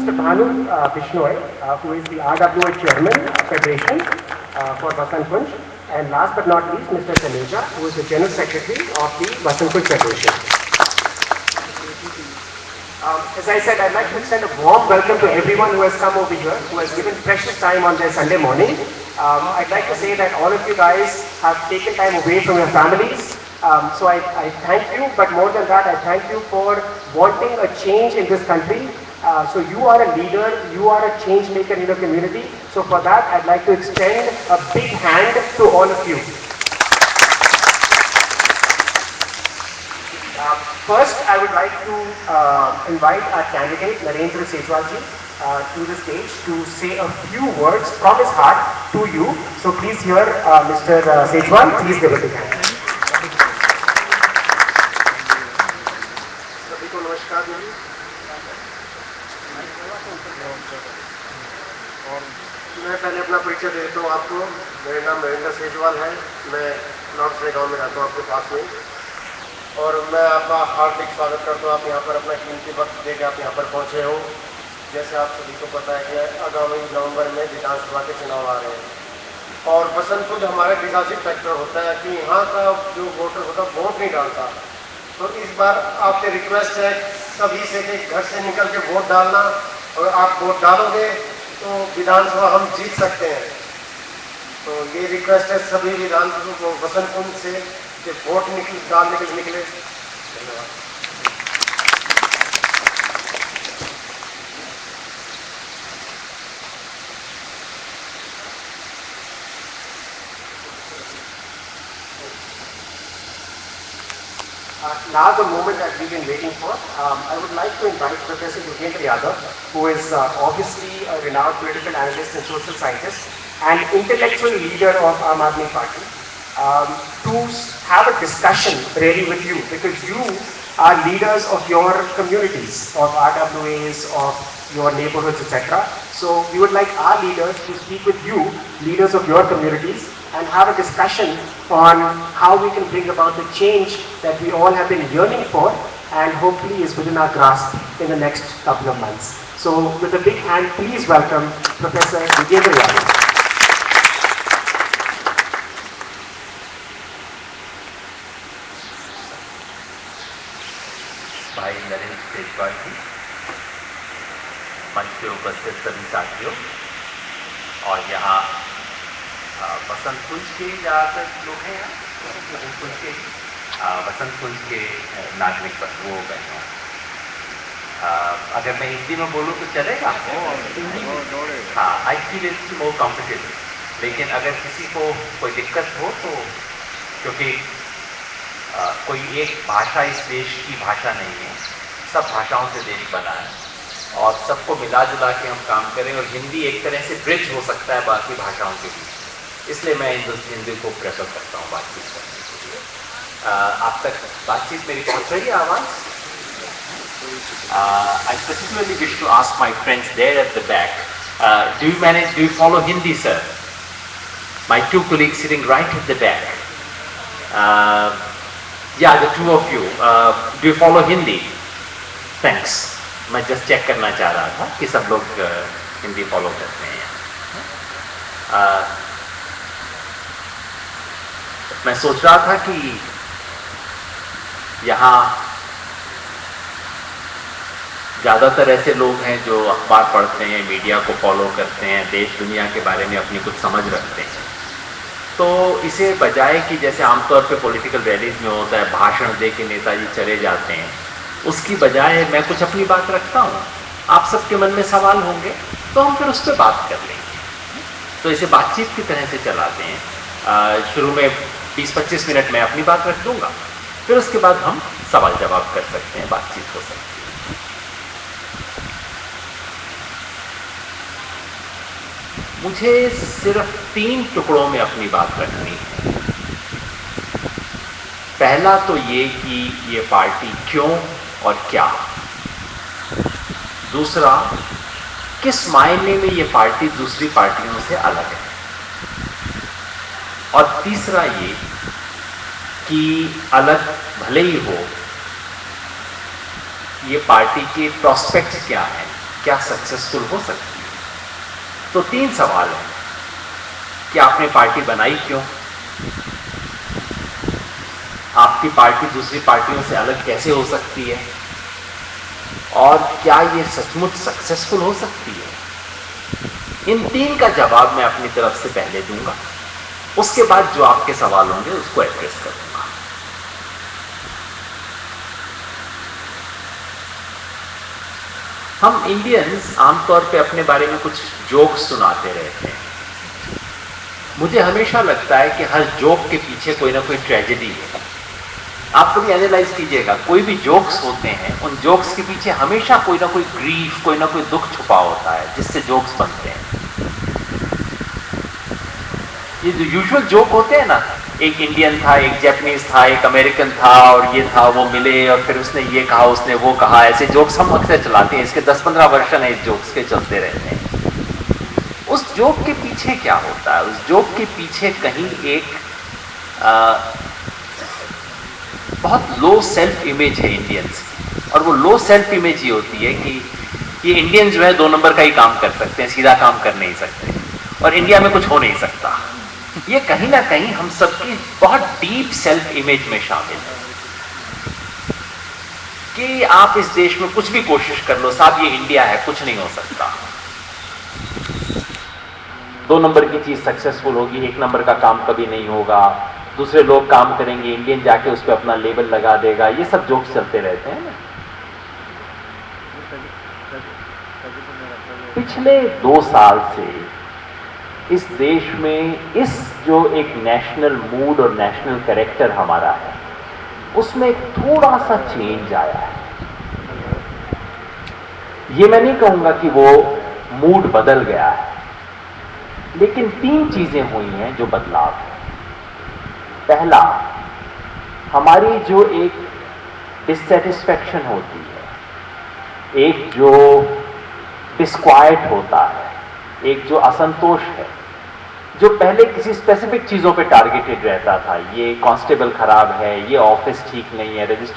Mr. Bhanu Bishnoi, who is the RWA Chairman Federation for Vasant Kunj. And last but not least, Mr. Taneja, who is the General Secretary of the Vasant Kunj Federation. As I said, I'd like to extend a warm welcome to everyone who has come over here, who has given precious time on their Sunday morning. I'd like to say that all of you guys have taken time away from your families. So I thank you, but more than that, I thank you for wanting a change in this country. So you are a leader, you are a change maker in your community. So for that, I'd like to extend a big hand to all of you. First, I would like to invite our candidate, Narendra Sejwal ji, to the stage to say a few words from his heart to you. So please hear Mr. Sejwal, please give a big hand. सभी को नमस्कार मेरी और मैं पहले अपना परिचय देता हूँ आपको। मेरा नाम नरेंद्र सेजवाल है। मैं नॉर्थ से गाँव में रहता हूँ आपके पास में, और मैं आपका हार्दिक स्वागत करता हूँ। आप यहाँ पर अपना कीमती वक्त देकर आप यहाँ पर पहुँचे हो। जैसे आप सभी को पता है कि आगामी नवंबर में विधानसभा के चुनाव आ रहे हैं, और बसंत कुंज हमारा डिसाइसिव फैक्टर होता है कि यहाँ का जो वोटर होता है वोट नहीं डालता। तो इस बार आपसे रिक्वेस्ट है सभी से कि घर से निकल के वोट डालना, और आप वोट डालोगे तो विधानसभा हम जीत सकते हैं। तो ये रिक्वेस्ट है सभी विधानसभा बसंत कुंज से कि वोट डालने के लिए निकले। धन्यवाद। Now the moment that we've been waiting for, I would like to invite Professor Yogendra Yadav, who is obviously a renowned political analyst and social scientist and intellectual leader of Aam Aadmi Party, to have a discussion really with you, because you are leaders of your communities, of RWAs, of your neighborhoods, etc. So we would like our leaders to speak with you, leaders of your communities, and have a discussion on how we can bring about the change that we all have been yearning for and hopefully is within our grasp in the next couple of months. So with a big hand, please welcome Professor Yogendra Yadav. भाई नरेंद्र सेजवाल जी, मंच पे उपस्थित सभी साथियों, और यहाँ बसंत कुंज के ज़्यादातर लोग हैं। बसंत कुंज के नागरिक वो गए हैं। अगर मैं हिंदी में बोलूँ तो चलेगा? हाँ, I feel it's more comfortable. लेकिन अगर किसी को कोई दिक्कत हो तो, क्योंकि कोई एक भाषा इस देश की भाषा नहीं है, सब भाषाओं से देश बना है, और सबको मिला जुला के हम काम करें, और हिंदी एक तरह से ब्रिज हो सकता है बाकी भाषाओं के बीच। इसलिए मैं हिंदी को प्रेफर करता हूँ बातचीत करने के लिए। आप तक बातचीत मेरी पहुँच रही है आवाज़? I particularly wish to ask my friends there at the back, do you follow Hindi, sir? My two colleagues sitting right at the back. Yeah, the two of you. Do you follow Hindi? Thanks. मैं just check करना चाह रहा था कि सब लोग Hindi follow करते हैं। मैं सोच रहा था कि यहाँ ज़्यादातर ऐसे लोग हैं जो अखबार पढ़ते हैं, मीडिया को फॉलो करते हैं, देश दुनिया के बारे में अपनी कुछ समझ रखते हैं। तो इसे बजाय कि जैसे आमतौर पे पॉलिटिकल रैलीज में होता है भाषण दे के नेताजी चले जाते हैं, उसकी बजाय मैं कुछ अपनी बात रखता हूँ। आप सबके मन में सवाल होंगे तो हम फिर उस पर बात कर लेंगे। तो इसे बातचीत की तरह से चलाते हैं। शुरू में 20-25 मिनट में अपनी बात रख दूंगा, फिर उसके बाद हम सवाल जवाब कर सकते हैं, बातचीत हो सकती है। मुझे सिर्फ 3 टुकड़ों में अपनी बात रखनी है। पहला तो ये कि ये पार्टी क्यों और क्या, दूसरा किस मायने में ये पार्टी दूसरी पार्टियों से अलग है, और तीसरा ये कि अलग भले ही हो, ये पार्टी के प्रोस्पेक्ट्स क्या हैं, क्या सक्सेसफुल हो सकती है? तो 3 सवाल हैं कि आपने पार्टी बनाई क्यों? आपकी पार्टी दूसरी पार्टियों से अलग कैसे हो सकती है? और क्या ये सचमुच सक्सेसफुल हो सकती है? इन 3 का जवाब मैं अपनी तरफ से पहले दूंगा, उसके बाद जो आपके सवाल होंगे उसको एड्रेस करूंगा। हम इंडियंस आमतौर पे अपने बारे में कुछ जोक्स सुनाते रहते हैं। मुझे हमेशा लगता है कि हर जोक के पीछे कोई ना कोई ट्रेजेडी है। आप कभी एनालाइज कीजिएगा, कोई भी जोक्स होते हैं, उन जोक्स के पीछे हमेशा कोई ना कोई ग्रीफ, कोई ना कोई दुख छुपा होता है जिससे जोक्स बनते हैं। ये जो यूजुअल जोक होते हैं ना, एक इंडियन था, एक जापानीज था, एक अमेरिकन था, और ये था, वो मिले और फिर उसने ये कहा, उसने वो कहा, ऐसे जोक्स हम अक्सर चलाते हैं। इसके 10-15 वर्षन है इस जोक्स के, चलते रहते हैं। उस जोक के पीछे क्या होता है? उस जोक के पीछे कहीं एक बहुत लो सेल्फ इमेज है इंडियंस की, और वो लो सेल्फ इमेज ही होती है कि ये इंडियन जो है 2 नंबर का ही काम कर सकते हैं, सीधा काम कर नहीं सकते, और इंडिया में कुछ हो नहीं सकता। ये कहीं ना कहीं हम सबकी बहुत डीप सेल्फ इमेज में शामिल है कि आप इस देश में कुछ भी कोशिश कर लो, साहब ये इंडिया है, कुछ नहीं हो सकता। 2 नंबर की चीज सक्सेसफुल होगी, 1 नंबर का काम कभी नहीं होगा, दूसरे लोग काम करेंगे, इंडियन जाके उस पर अपना लेबल लगा देगा। ये सब जोक्स चलते रहते हैं ना। पिछले 2 साल से इस देश में इस जो एक नेशनल मूड और नेशनल कैरेक्टर हमारा है, उसमें थोड़ा सा चेंज आया है। ये मैं नहीं कहूंगा कि वो मूड बदल गया है, लेकिन 3 चीजें हुई हैं जो बदलाव है। पहला, हमारी जो एक डिससेटिस्फैक्शन होती है, एक जो डिस्क्वाइट होता है, एक जो असंतोष है, जो पहले किसी स्पेसिफिक चीजों पे टारगेटेड रहता था, ये कांस्टेबल खराब है, ये ऑफिस ठीक नहीं है, रजिस्टर